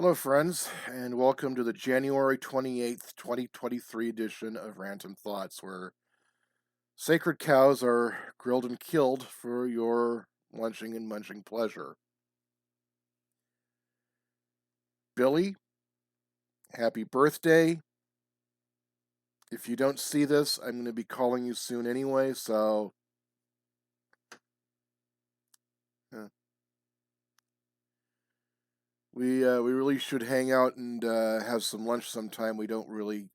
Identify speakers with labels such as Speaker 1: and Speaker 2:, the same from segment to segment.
Speaker 1: Hello, friends, and welcome to the January 28th, 2023 edition of Rantom Thoughts, where sacred cows are grilled and killed for your lunching and munching pleasure. Billy, happy birthday. If you don't see this, I'm going to be calling you soon anyway, so we really should hang out and have some lunch sometime. We don't really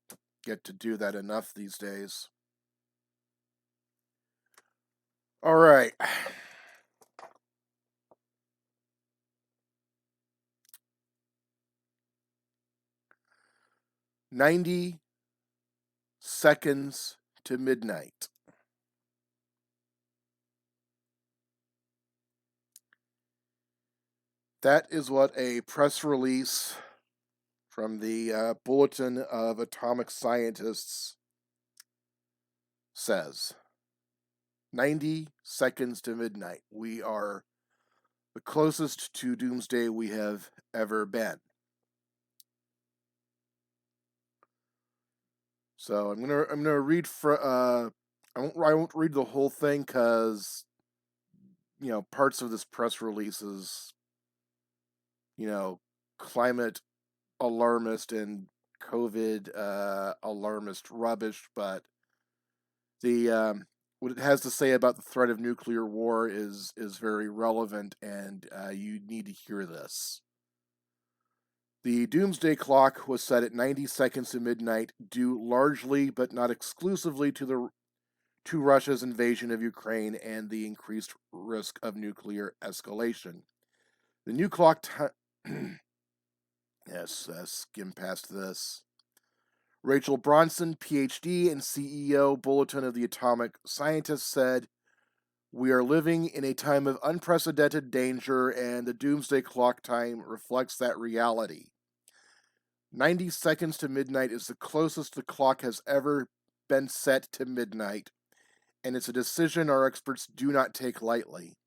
Speaker 1: get to do that enough these days. All right. "90 seconds to midnight." That is what a press release from the Bulletin of Atomic Scientists says. 90 seconds to midnight. We are the closest to doomsday we have ever been. So I'm gonna read I won't read the whole thing because parts of this press release is climate alarmist and COVID alarmist rubbish, but the what it has to say about the threat of nuclear war is very relevant, and you need to hear this. The doomsday clock was set at 90 seconds to midnight, due largely but not exclusively to Russia's invasion of Ukraine and the increased risk of nuclear escalation. The new clock time. Yes, skim past this. Rachel Bronson, PhD and CEO, Bulletin of the Atomic Scientists, said, "We are living in a time of unprecedented danger, and the doomsday clock time reflects that reality. 90 seconds to midnight is the closest the clock has ever been set to midnight, and it's a decision our experts do not take lightly.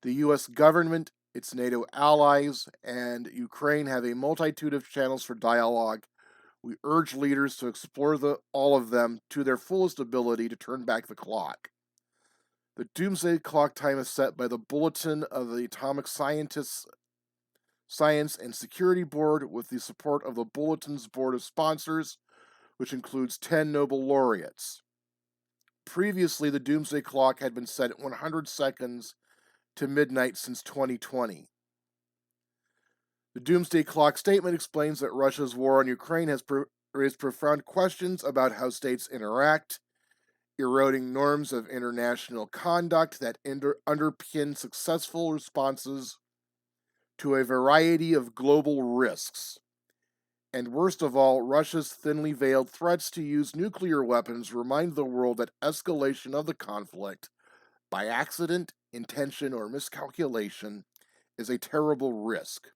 Speaker 1: The U.S. government, its NATO allies, and Ukraine have a multitude of channels for dialogue. We urge leaders to explore all of them to their fullest ability to turn back the clock. The doomsday clock time is set by the Bulletin of the Atomic Scientists Science and Security Board with the support of the Bulletin's board of sponsors, which includes 10 Nobel laureates. Previously, the doomsday clock had been set at 100 seconds to midnight since 2020. The doomsday clock statement explains that Russia's war on Ukraine has raised profound questions about how states interact, eroding norms of international conduct that underpin successful responses to a variety of global risks. And worst of all, Russia's thinly veiled threats to use nuclear weapons remind the world that escalation of the conflict, by accident, intention, or miscalculation, is a terrible risk.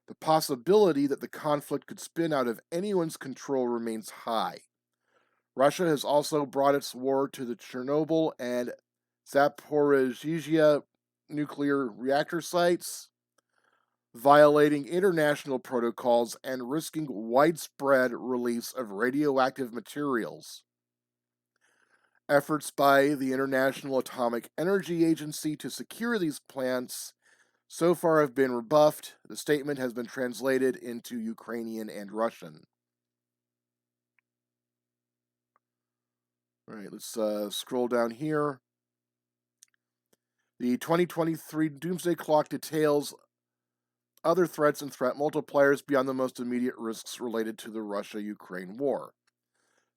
Speaker 1: The possibility that the conflict could spin out of anyone's control remains high. Russia has also brought its war to the Chernobyl and Zaporizhzhia nuclear reactor sites, violating international protocols and risking widespread release of radioactive materials. Efforts by the International Atomic Energy Agency to secure these plants so far have been rebuffed. The statement has been translated into Ukrainian and Russian. All right, let's scroll down here. The 2023 Doomsday Clock details other threats and threat multipliers beyond the most immediate risks related to the Russia-Ukraine war.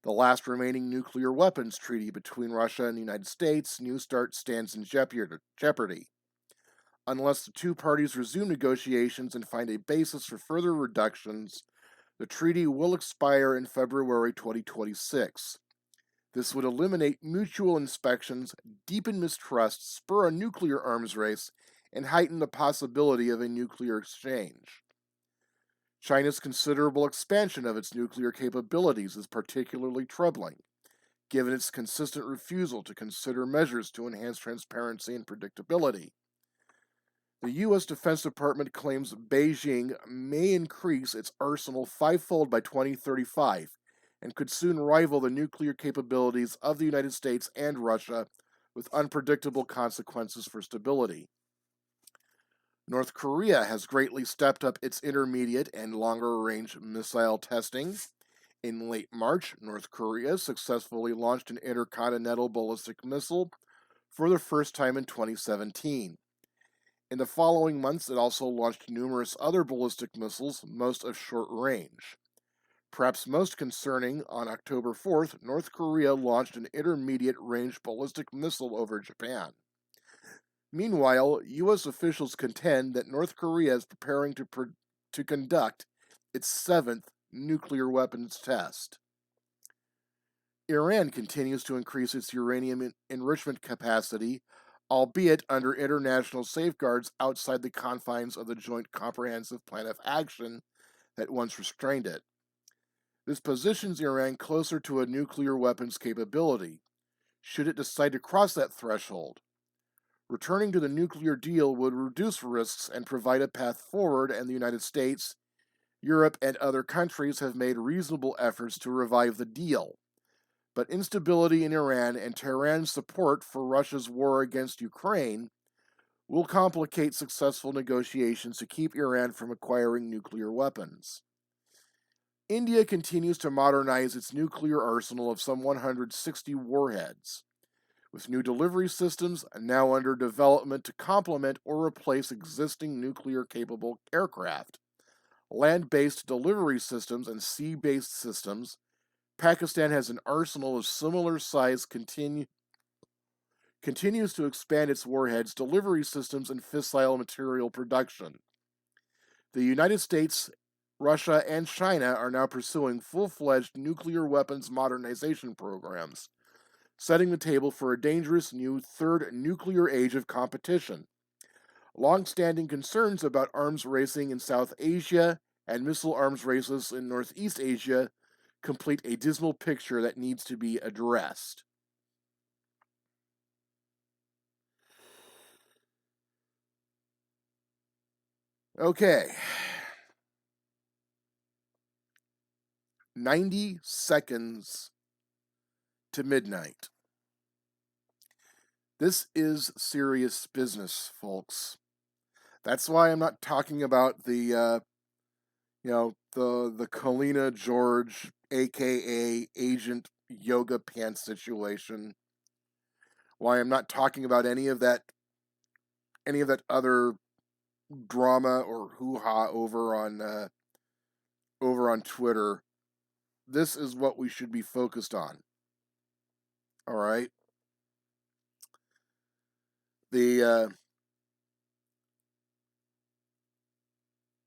Speaker 1: The last remaining nuclear weapons treaty between Russia and the United States, New START, stands in jeopardy. Unless the two parties resume negotiations and find a basis for further reductions, the treaty will expire in February 2026. This would eliminate mutual inspections, deepen mistrust, spur a nuclear arms race, and heighten the possibility of a nuclear exchange. China's considerable expansion of its nuclear capabilities is particularly troubling, given its consistent refusal to consider measures to enhance transparency and predictability. The U.S. Defense Department claims Beijing may increase its arsenal fivefold by 2035 and could soon rival the nuclear capabilities of the United States and Russia, with unpredictable consequences for stability. North Korea has greatly stepped up its intermediate and longer-range missile testing. In late March, North Korea successfully launched an intercontinental ballistic missile for the first time in 2017. In the following months, it also launched numerous other ballistic missiles, most of short range. Perhaps most concerning, on October 4th, North Korea launched an intermediate-range ballistic missile over Japan. Meanwhile, U.S. officials contend that North Korea is preparing to conduct its seventh nuclear weapons test. Iran continues to increase its uranium enrichment capacity, albeit under international safeguards outside the confines of the Joint Comprehensive Plan of Action that once restrained it. This positions Iran closer to a nuclear weapons capability, should it decide to cross that threshold. Returning to the nuclear deal would reduce risks and provide a path forward, and the United States, Europe, and other countries have made reasonable efforts to revive the deal. But instability in Iran and Tehran's support for Russia's war against Ukraine will complicate successful negotiations to keep Iran from acquiring nuclear weapons. India continues to modernize its nuclear arsenal of some 160 warheads, with new delivery systems now under development to complement or replace existing nuclear-capable aircraft, land-based delivery systems, and sea-based systems. Pakistan has an arsenal of similar size, continues to expand its warheads, delivery systems, and fissile material production. The United States, Russia, and China are now pursuing full-fledged nuclear weapons modernization programs, setting the table for a dangerous new third nuclear age of competition. Long-standing concerns about arms racing in South Asia and missile arms races in Northeast Asia complete a dismal picture that needs to be addressed. Okay. 90 seconds to midnight. This is serious business, folks. That's why I'm not talking about the Kalina George, aka Agent Yoga Pants situation. Why I'm not talking about any of that other drama or hoo-ha over on Twitter. This is what we should be focused on. All right. It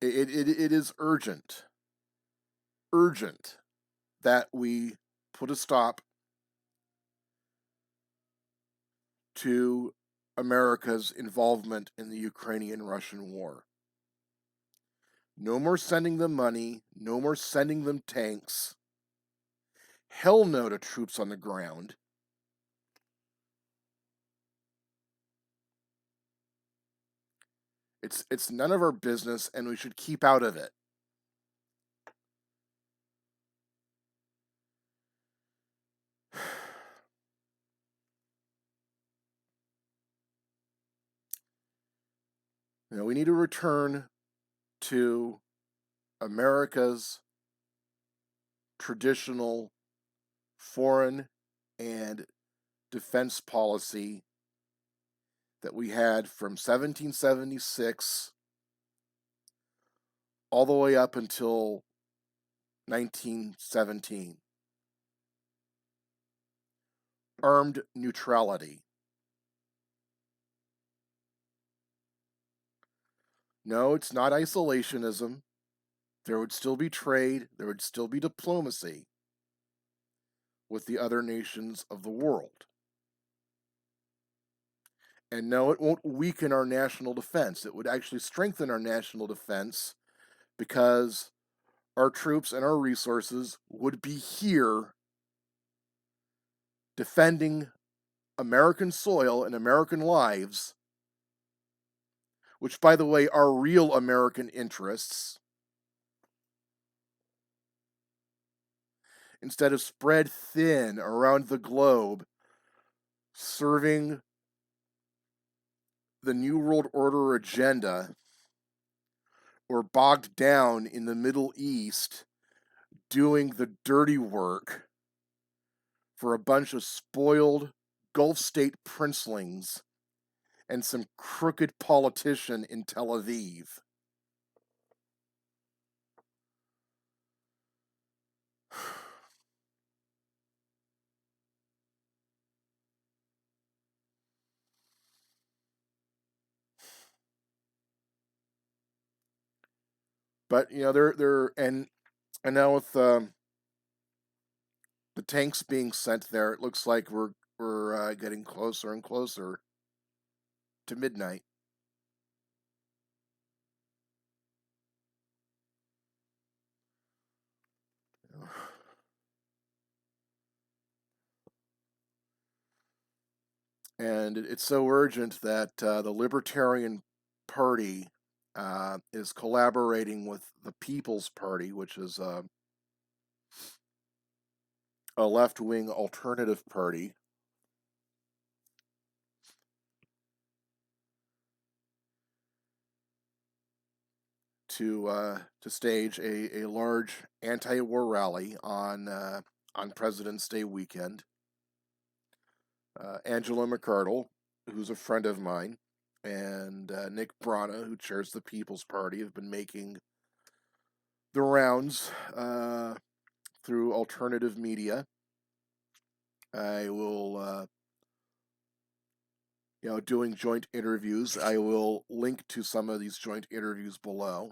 Speaker 1: is urgent that we put a stop to America's involvement in the Ukrainian Russian war. No more sending them money, no more sending them tanks. Hell no to troops on the ground. It's none of our business, and we should keep out of it. We need to return to America's traditional foreign and defense policy that we had from 1776 all the way up until 1917. Armed neutrality. No, it's not isolationism. There would still be trade, there would still be diplomacy with the other nations of the world. And no, it won't weaken our national defense. It would actually strengthen our national defense, because our troops and our resources would be here defending American soil and American lives which, by the way, are real American interests, instead of spread thin around the globe, serving the New World Order agenda, or bogged down in the Middle East doing the dirty work for a bunch of spoiled Gulf state princelings and some crooked politician in Tel Aviv. But they're and now with the tanks being sent there, it looks like we're getting closer and closer to midnight. And it's so urgent that the Libertarian Party is collaborating with the People's Party, which is a left-wing alternative party, to stage a large anti-war rally on President's Day weekend. Angela McArdle, who's a friend of mine, and Nick Brana, who chairs the People's Party, have been making the rounds through alternative media. I will, doing joint interviews. I will link to some of these joint interviews below.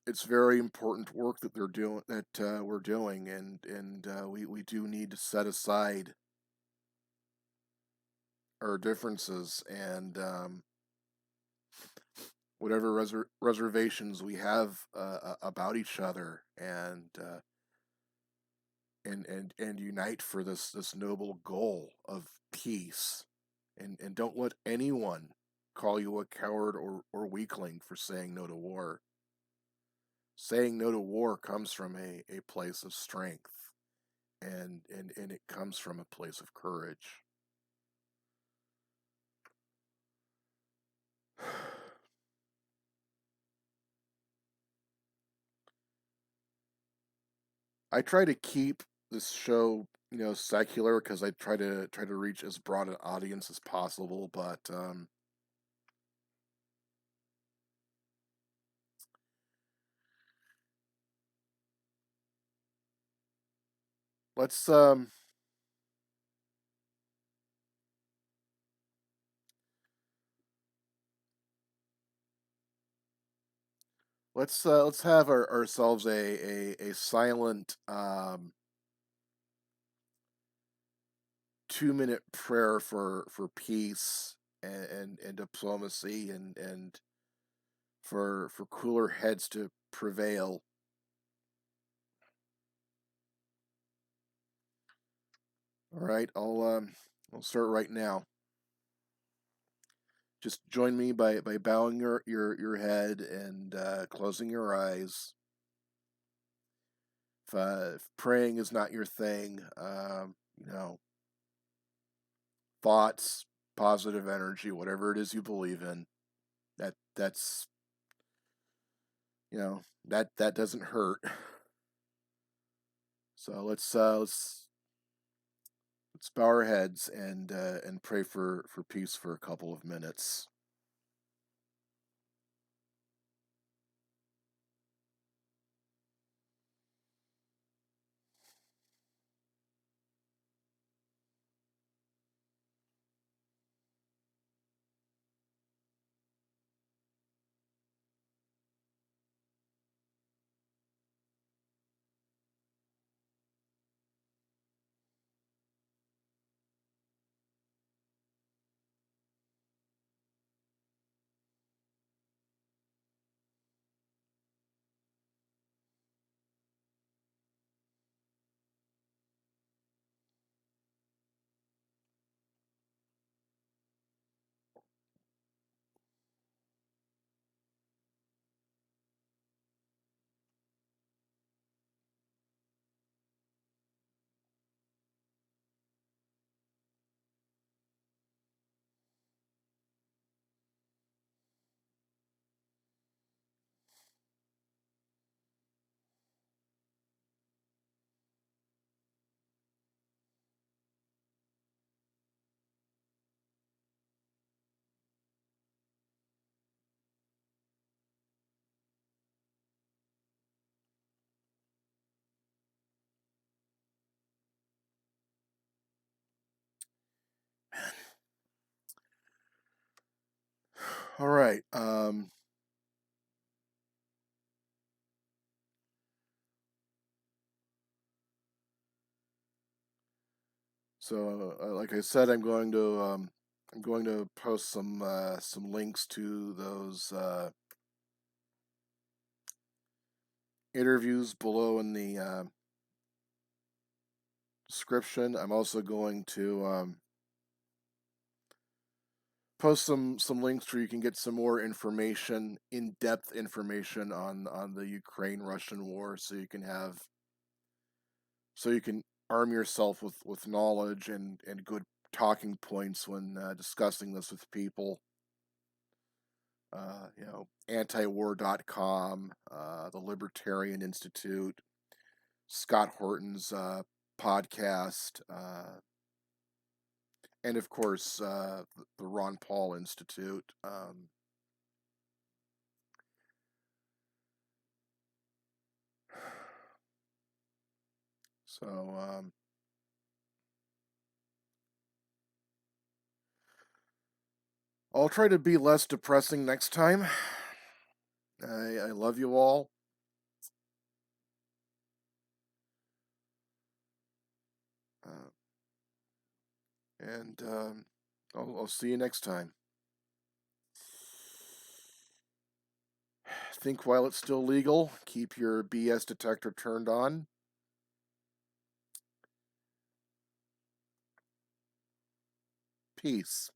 Speaker 1: It's very important work that they're doing, that we're doing, and we do need to set aside our differences and whatever reservations we have about each other, and unite for this noble goal of peace, and don't let anyone call you a coward or weakling for saying no to war. Saying no to war comes from a place of strength, and it comes from a place of courage. I try to keep this show, secular, because I try to reach as broad an audience as possible, but let's let's have ourselves a silent 2-minute prayer for peace and diplomacy, and for cooler heads to prevail. All right, I'll start right now. Just join me by bowing your head and closing your eyes. If praying is not your thing, thoughts, positive energy, whatever it is you believe in, that's that doesn't hurt. So let's bow our heads and pray for peace for a couple of minutes. All right. So, like I said, I'm going to post some links to those interviews below in the description. I'm also going to post some links where you can get some more information, in-depth information on the Ukraine-Russian war, so you can arm yourself with knowledge and good talking points when discussing this with people. Antiwar.com, the Libertarian Institute, Scott Horton's podcast, and of course the Ron Paul Institute. So I'll try to be less depressing next time. I love you all. Uh, and I'll see you next time. Think while it's still legal. Keep your BS detector turned on. Peace.